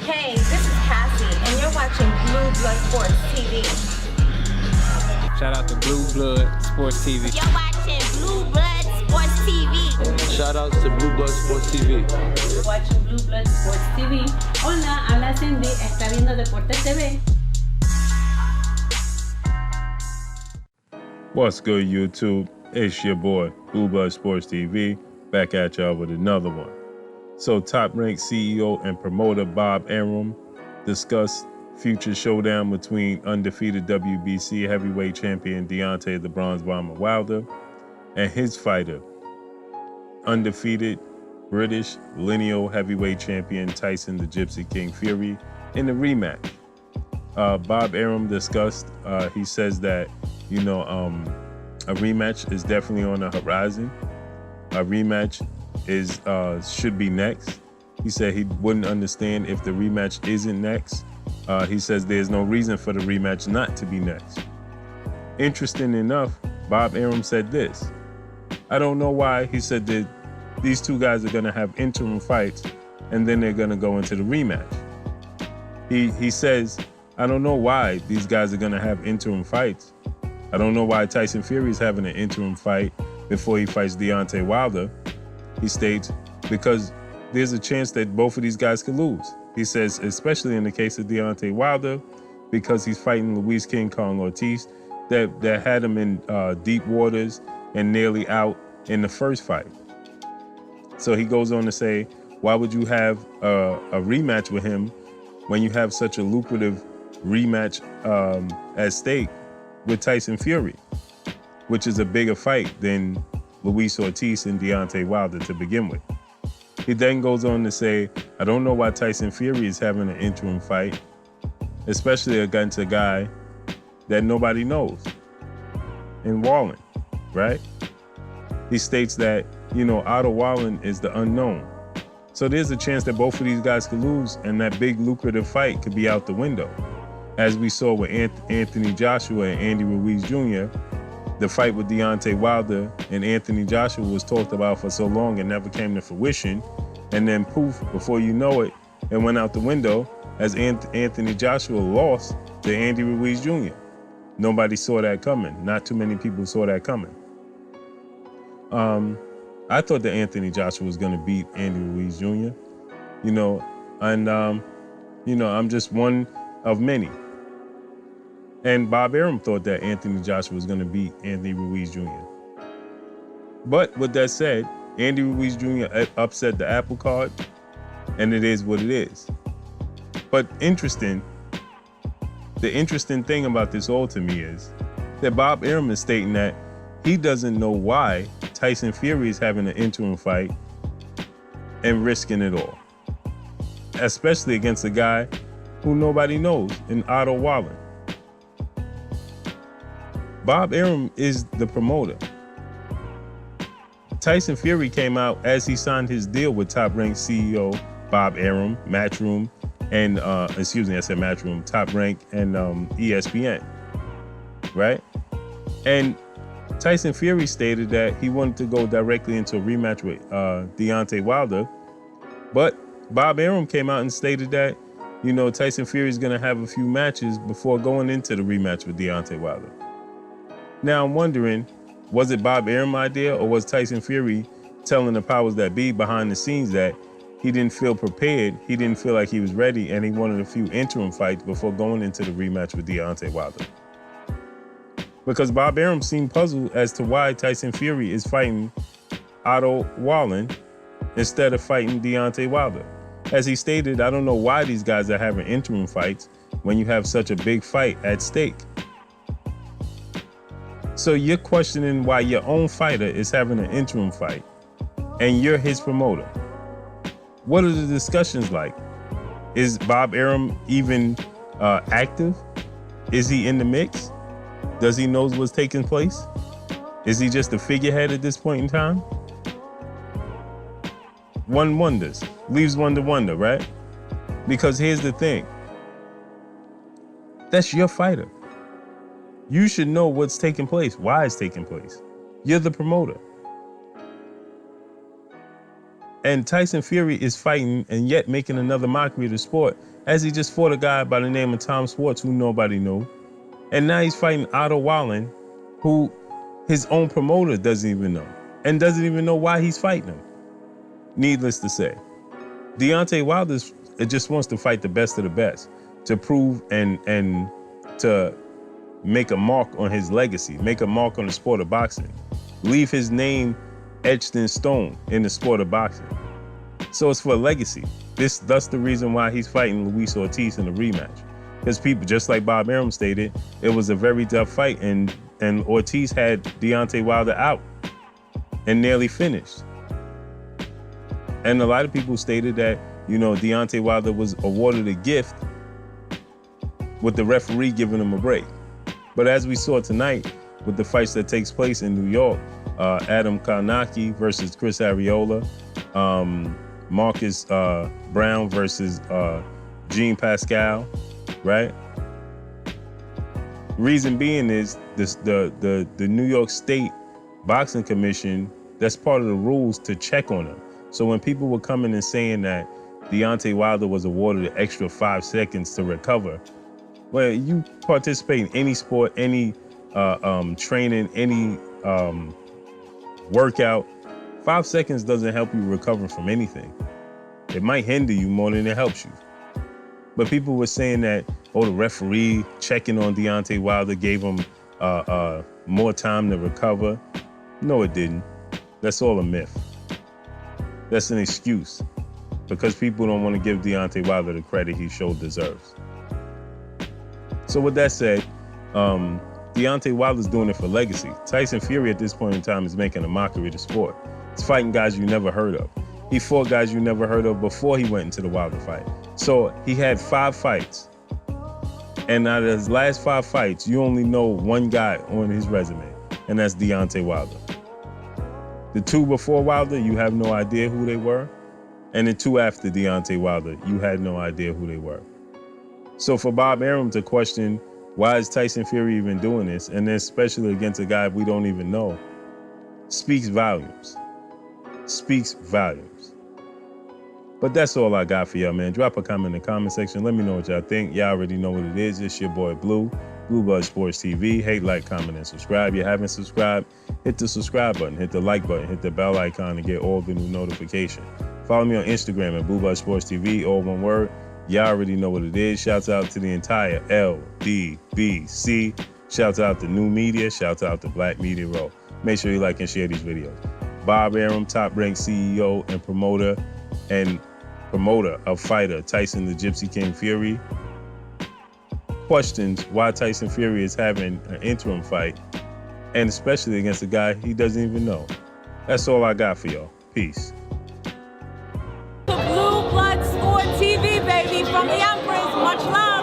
Hey, this is Cassie, and you're watching Blue Blood Sports TV. Shout out to Blue Blood Sports TV. You're watching Blue Blood Sports TV. Shout outs to Blue Blood Sports TV. You're watching Blue Blood Sports TV. Hola, habla Cindy, está viendo Deportes TV. What's good, YouTube? It's your boy, Blue Blood Sports TV, back at y'all with another one. So top-ranked CEO and promoter Bob Arum discussed future showdown between undefeated WBC heavyweight champion Deontay the Bronze Bomber Wilder and his fighter, undefeated British lineal heavyweight champion Tyson the Gypsy King Fury in the rematch. Bob Arum discussed, he says that, a rematch is definitely on the horizon. A rematch should be next. He said he wouldn't understand if the rematch isn't next. He says there's no reason for the rematch not to be next. Interesting enough, Bob Arum said this. I don't know why he said that these two guys are gonna have interim fights and then they're gonna go into the rematch. He says, I don't know why these guys are gonna have interim fights. I don't know why Tyson Fury is having an interim fight before he fights Deontay Wilder. He states, because there's a chance that both of these guys could lose. He says, especially in the case of Deontay Wilder, because he's fighting Luis King Kong Ortiz, that had him in deep waters and nearly out in the first fight. So he goes on to say, why would you have a rematch with him when you have such a lucrative rematch at stake with Tyson Fury, which is a bigger fight than Luis Ortiz and Deontay Wilder to begin with. He then goes on to say, I don't know why Tyson Fury is having an interim fight, especially against a guy that nobody knows, in Wallin, right? He states that, Otto Wallin is the unknown. So there's a chance that both of these guys could lose and that big lucrative fight could be out the window. As we saw with Anthony Joshua and Andy Ruiz Jr., the fight with Deontay Wilder and Anthony Joshua was talked about for so long and never came to fruition. And then poof, before you know it, it went out the window as Anthony Joshua lost to Andy Ruiz Jr. Nobody saw that coming. Not too many people saw that coming. I thought that Anthony Joshua was going to beat Andy Ruiz Jr., I'm just one of many. And Bob Arum thought that Anthony Joshua was going to beat Andy Ruiz Jr. But with that said, Andy Ruiz Jr. upset the apple cart, and it is what it is. But the interesting thing about this all to me is that Bob Arum is stating that he doesn't know why Tyson Fury is having an interim fight and risking it all, especially against a guy who nobody knows in Otto Wallin. Bob Arum is the promoter. Tyson Fury came out as he signed his deal with top-ranked CEO Bob Arum, Matchroom, and Top Rank and ESPN, right? And Tyson Fury stated that he wanted to go directly into a rematch with Deontay Wilder, but Bob Arum came out and stated that, Tyson Fury is going to have a few matches before going into the rematch with Deontay Wilder. Now I'm wondering, was it Bob Arum's idea or was Tyson Fury telling the powers that be behind the scenes that he didn't feel prepared, he didn't feel like he was ready, and he wanted a few interim fights before going into the rematch with Deontay Wilder? Because Bob Arum seemed puzzled as to why Tyson Fury is fighting Otto Wallin instead of fighting Deontay Wilder. As he stated, I don't know why these guys are having interim fights when you have such a big fight at stake. So you're questioning why your own fighter is having an interim fight and you're his promoter. What are the discussions like? Is Bob Arum even active? Is he in the mix? Does he know what's taking place? Is he just a figurehead at this point in time? One wonders, leaves one to wonder, right? Because here's the thing. That's your fighter. You should know what's taking place, why it's taking place. You're the promoter. And Tyson Fury is fighting and yet making another mockery of the sport, as he just fought a guy by the name of Tom Schwartz who nobody knew. And now he's fighting Otto Wallin, who his own promoter doesn't even know, and doesn't even know why he's fighting him. Needless to say, Deontay Wilder just wants to fight the best of the best, to prove and to make a mark on his legacy, make a mark on the sport of boxing, leave his name etched in stone in the sport of boxing. So it's for legacy. That's the reason why he's fighting Luis Ortiz in a rematch. Because people, just like Bob Arum stated, it was a very tough fight, and Ortiz had Deontay Wilder out and nearly finished. And a lot of people stated that, you know, Deontay Wilder was awarded a gift with the referee giving him a break. But as we saw tonight with the fights that takes place in New York, Adam Karnacki versus Chris Arreola, Marcus Brown versus Jean Pascal, right? Reason being is the New York State Boxing Commission, that's part of the rules to check on them. So when people were coming and saying that Deontay Wilder was awarded an extra 5 seconds to recover, well, you participate in any sport, any training, any workout, 5 seconds doesn't help you recover from anything. It might hinder you more than it helps you. But people were saying that, oh, the referee checking on Deontay Wilder gave him more time to recover. No, it didn't. That's all a myth. That's an excuse, because people don't want to give Deontay Wilder the credit he sure deserves. So with that said, Deontay Wilder's doing it for legacy. Tyson Fury at this point in time is making a mockery of the sport. He's fighting guys you never heard of. He fought guys you never heard of before he went into the Wilder fight. So he had 5 fights. And out of his last 5 fights, you only know one guy on his resume, and that's Deontay Wilder. The 2 before Wilder, you have no idea who they were. And the 2 after Deontay Wilder, you had no idea who they were. So for Bob Arum to question, why is Tyson Fury even doing this, and then especially against a guy we don't even know, speaks volumes. Speaks volumes. But that's all I got for y'all, man. Drop a comment in the comment section. Let me know what y'all think. Y'all already know what it is. It's your boy Blue Blood Sports TV. Hate, like, comment, and subscribe. If you haven't subscribed, hit the subscribe button, hit the like button, hit the bell icon to get all the new notifications. Follow me on Instagram at Blue Blood Sports TV, all one word. Y'all already know what it is. Shouts out to the entire LDBC. Shouts out to New Media. Shouts out to Black Media Row. Make sure you like and share these videos. Bob Arum, top-ranked CEO and promoter of fighter Tyson the Gypsy King Fury, questions why Tyson Fury is having an interim fight, and especially against a guy he doesn't even know. That's all I got for y'all. Peace. Blue Blood Sport TV, baby, from the Empress. Much love.